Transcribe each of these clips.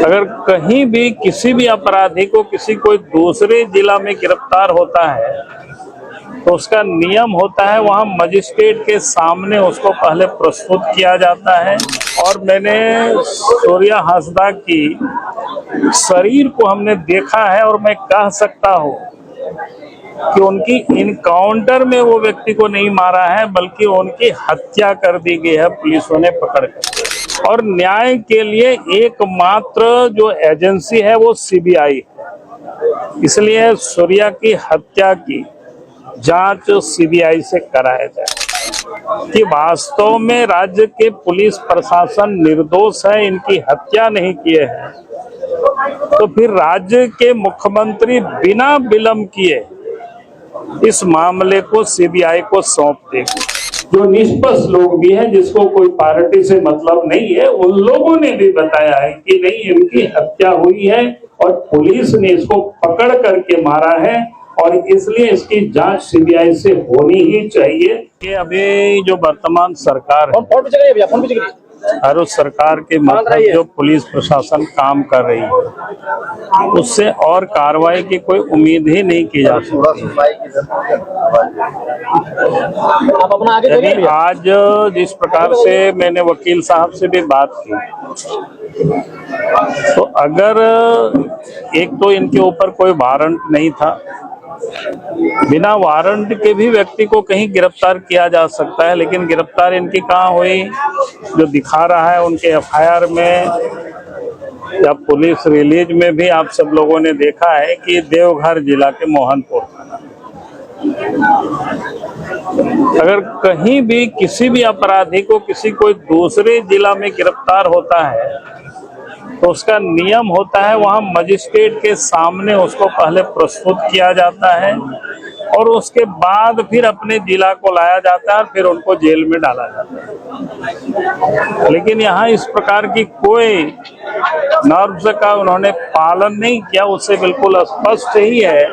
अगर कहीं भी किसी भी अपराधी को किसी कोई दूसरे जिला में गिरफ्तार होता है तो उसका नियम होता है वहां मजिस्ट्रेट के सामने उसको पहले प्रस्तुत किया जाता है। और मैंने सूर्या हांसदा की शरीर को हमने देखा है और मैं कह सकता हूँ कि उनकी इनकाउंटर में वो व्यक्ति को नहीं मारा है बल्कि उनकी हत्या कर दी गई है पुलिसों ने पकड़कर। और न्याय के लिए एकमात्र जो एजेंसी है वो सीबीआई है, इसलिए सूर्या की हत्या की जांच सीबीआई से कराया जाए कि वास्तव में राज्य के पुलिस प्रशासन निर्दोष है, इनकी हत्या नहीं किए हैं तो फिर राज्य के मुख्यमंत्री बिना विलंब किए इस मामले को सीबीआई को सौंप देंगे। जो निष्पक्ष लोग भी हैं जिसको कोई पार्टी से मतलब नहीं है उन लोगों ने भी बताया है कि नहीं इनकी हत्या हुई है और पुलिस ने इसको पकड़ करके मारा है और इसलिए इसकी जांच सीबीआई से होनी ही चाहिए। ये अभी जो वर्तमान सरकार है और उस सरकार के मतलब जो पुलिस प्रशासन काम कर रही है उससे और कार्रवाई की कोई उम्मीद ही नहीं की जा सकती। आज जिस प्रकार से मैंने वकील साहब से भी बात की तो अगर एक तो इनके ऊपर कोई वारंट नहीं था, बिना वारंट के भी व्यक्ति को कहीं गिरफ्तार किया जा सकता है, लेकिन गिरफ्तार इनकी कहाँ हुई जो दिखा रहा है उनके एफआईआर में या पुलिस रिलीज में भी आप सब लोगों ने देखा है कि देवघर जिला के मोहनपुर थाना। अगर कहीं भी किसी भी अपराधी को किसी कोई दूसरे जिला में गिरफ्तार होता है तो उसका नियम होता है वहां मजिस्ट्रेट के सामने उसको पहले प्रस्तुत किया जाता है और उसके बाद फिर अपने जिला को लाया जाता है और फिर उनको जेल में डाला जाता है। लेकिन यहाँ इस प्रकार की कोई नॉर्म्स का उन्होंने पालन नहीं किया, उससे बिल्कुल स्पष्ट ही है।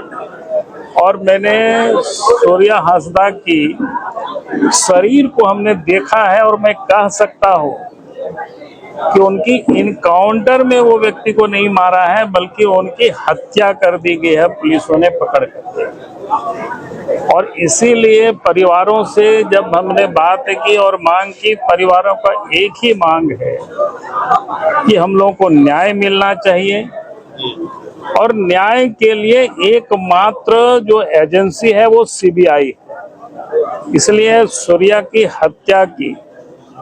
और मैंने सूर्या हांसदा की शरीर को हमने देखा है और मैं कह सकता हूँ कि उनकी इनकाउंटर में वो व्यक्ति को नहीं मारा है बल्कि उनकी हत्या कर दी गई है पुलिसों ने पकड़ कर। और इसीलिए परिवारों से जब हमने बात की और मांग की, परिवारों का एक ही मांग है कि हम लोगों को न्याय मिलना चाहिए और न्याय के लिए एकमात्र जो एजेंसी है वो सीबीआई है, इसलिए सूर्या की हत्या की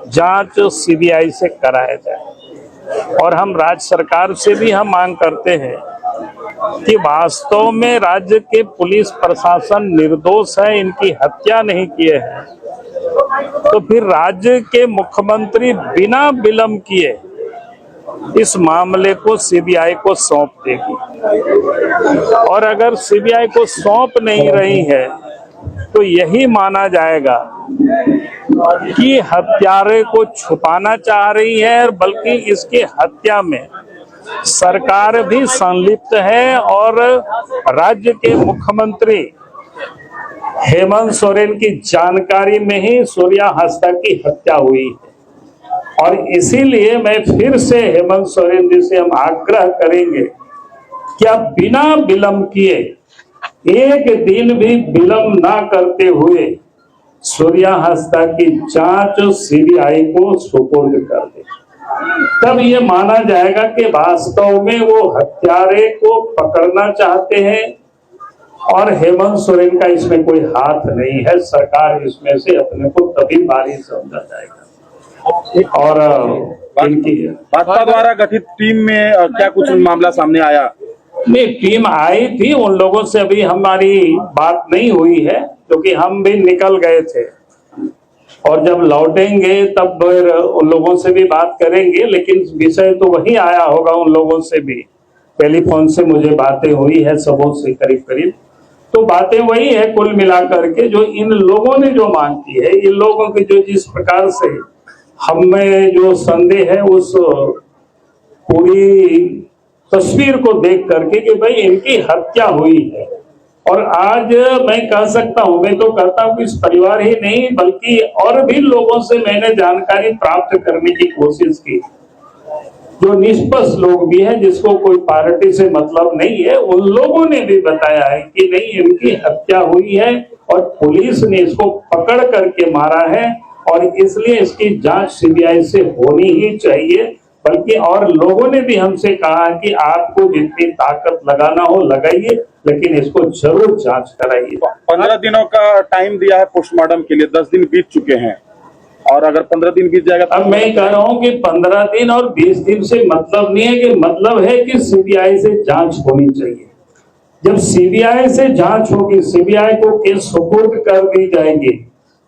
जांच सीबीआई से कराया जाए। और हम राज्य सरकार से भी हम मांग करते हैं कि वास्तव में राज्य के पुलिस प्रशासन निर्दोष है, इनकी हत्या नहीं किए हैं तो फिर राज्य के मुख्यमंत्री बिना विलंब किए इस मामले को सीबीआई को सौंप देगी। और अगर सीबीआई को सौंप नहीं रही है तो यही माना जाएगा कि हत्यारे को छुपाना चाह रही है, बल्कि इसकी हत्या में सरकार भी संलिप्त है और राज्य के मुख्यमंत्री हेमंत सोरेन की जानकारी में ही सूर्या हांसदा की हत्या हुई है। और इसीलिए मैं फिर से हेमंत सोरेन जी से हम आग्रह करेंगे कि आप बिना विलंब किए, एक दिन भी विलंब ना करते हुए सूर्या हांसदा की जांच सीबीआई को सुपुर्द कर दे। तब ये माना जाएगा कि वास्तव में वो हत्यारे को पकड़ना चाहते हैं और हेमंत सोरेन का इसमें कोई हाथ नहीं है। सरकार इसमें से अपने को तभी बारी समझा जाएगा। और इनकी भाजपा द्वारा गठित टीम में क्या कुछ मामला सामने आया? नहीं, टीम आई थी, उन लोगों से अभी हमारी बात नहीं हुई है क्योंकि हम भी निकल गए थे और जब लौटेंगे तब फिर उन लोगों से भी बात करेंगे। लेकिन विषय तो वही आया होगा, उन लोगों से भी टेलीफोन से मुझे बातें हुई है सबों से करीब करीब, तो बातें वही है कुल मिलाकर के जो इन लोगों ने जो मांग की है। इन लोगों की जो जिस प्रकार से हमें जो संदेह है उस पूरी तस्वीर को देख करके कि भाई इनकी हत्या हुई है। और आज मैं कह सकता हूं, मैं तो कहता हूं कि इस परिवार ही नहीं बल्कि और भी लोगों से मैंने जानकारी प्राप्त करने की कोशिश की जो निष्पक्ष लोग भी हैं, जिसको कोई पार्टी से मतलब नहीं है, उन लोगों ने भी बताया है कि नहीं, इनकी हत्या हुई है और पुलिस ने इसको पकड़ करके मारा है और इसलिए इसकी जांच सीबीआई से होनी ही चाहिए। बल्कि और लोगों ने भी हमसे कहा कि आपको जितनी ताकत लगाना हो लगाइए, लेकिन इसको जरूर जांच कराइए। 15 दिनों का टाइम दिया है पोस्टमार्टम के लिए, 10 दिन बीत चुके हैं और अगर 15 दिन बीत जाएगा तो अब मैं कह रहा हूं कि 15 दिन और 20 दिन से मतलब नहीं है, कि मतलब है कि सीबीआई से जांच होनी चाहिए। जब सीबीआई से जांच होगी, सीबीआई को केस सुपुर्द कर दी जाएगी,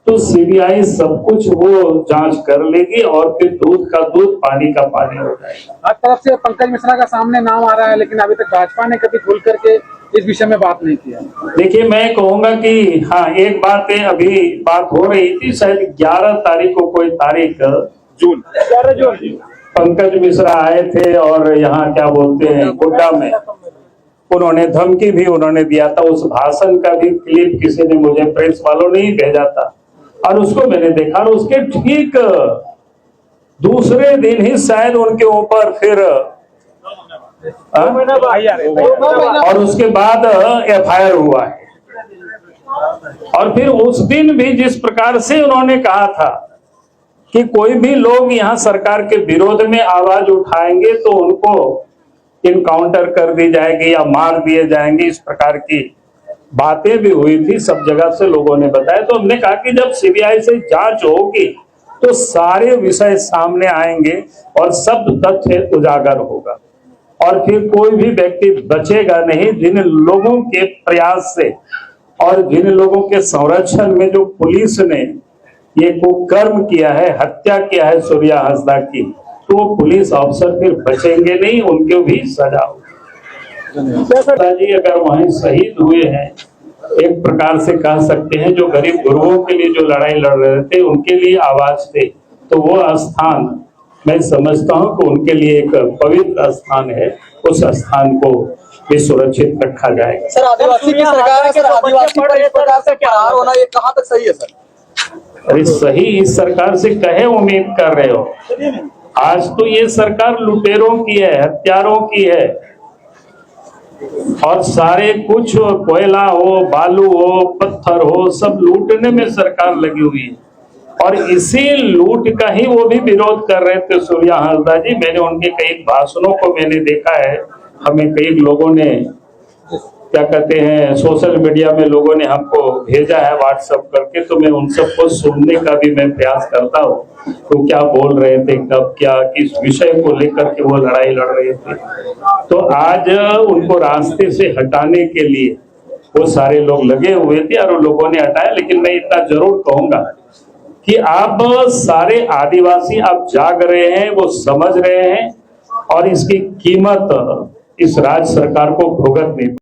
तो सीबीआई सब कुछ वो जांच कर लेगी और फिर दूध का दूध पानी का पानी हो जाएगा। हर तरफ से पंकज मिश्रा का सामने नाम आ रहा है, लेकिन अभी तक भाजपा ने कभी खुल करके इस विषय में बात नहीं किया। देखिए, मैं कहूंगा कि हाँ, एक बात है, अभी बात हो रही थी, शायद 11 तारीख को कोई तारीख, जून 11 जून पंकज मिश्रा आए थे और यहाँ क्या बोलते हैं गोड्डा में उन्होंने धमकी भी उन्होंने दिया था। उस भाषण का भी क्लिप किसी ने मुझे, प्रेस वालों ने ही भेजा था और उसको मैंने देखा और उसके ठीक दूसरे दिन ही शायद उनके ऊपर फिर और उसके बाद एफआईआर हुआ है। और फिर उस दिन भी जिस प्रकार से उन्होंने कहा था कि कोई भी लोग यहाँ सरकार के विरोध में आवाज उठाएंगे तो उनको इनकाउंटर कर दी जाएगी या मार दिए जाएंगे, इस प्रकार की बातें भी हुई थी, सब जगह से लोगों ने बताया। तो हमने कहा कि जब सीबीआई से जांच होगी तो सारे विषय सामने आएंगे और सब तथ्य उजागर होगा और फिर कोई भी व्यक्ति बचेगा नहीं। जिन लोगों के प्रयास से और जिन लोगों के संरक्षण में जो पुलिस ने ये कुकर्म किया है, हत्या किया है सूर्या हांसदा की, तो वो पुलिस अफसर फिर बचेंगे नहीं, उनको भी सजा होगी। जी अगर वहीं शहीद हुए हैं, एक प्रकार से कह सकते हैं, जो गरीब गुरुओं के लिए जो लड़ाई लड़ रहे थे, उनके लिए आवाज थे, तो वो स्थान मैं समझता हूं कि उनके लिए एक पवित्र स्थान है, उस स्थान को भी सुरक्षित रखा जाएगा। सर, आदिवासी की सरकार है, सर आदिवासी पर इस प्रकार से फरार होना, ये कहां तक सही है सर? अरे सही इस सरकार से कहे उम्मीद कर रहे हो? आज तो ये सरकार लुटेरों की है, हत्यारों की है और सारे कुछ कोयला हो, बालू हो, पत्थर हो, सब लूटने में सरकार लगी हुई है। और इसी लूट का ही वो भी विरोध कर रहे थे सूर्या हांसदा जी। मैंने उनके कई भाषणों को मैंने देखा है, हमें कई लोगों ने क्या कहते हैं सोशल मीडिया में लोगों ने हमको भेजा है व्हाट्सएप करके, तो मैं उन सबको सुनने का भी मैं प्रयास करता हूँ तो क्या बोल रहे थे, कब क्या किस विषय को लेकर के वो लड़ाई लड़ रहे थे। तो आज उनको रास्ते से हटाने के लिए वो सारे लोग लगे हुए थे और लोगों ने हटाया। लेकिन मैं इतना जरूर कहूंगा कि आप सारे आदिवासी आप जाग रहे हैं, वो समझ रहे हैं और इसकी कीमत इस राज्य सरकार को भुगतनी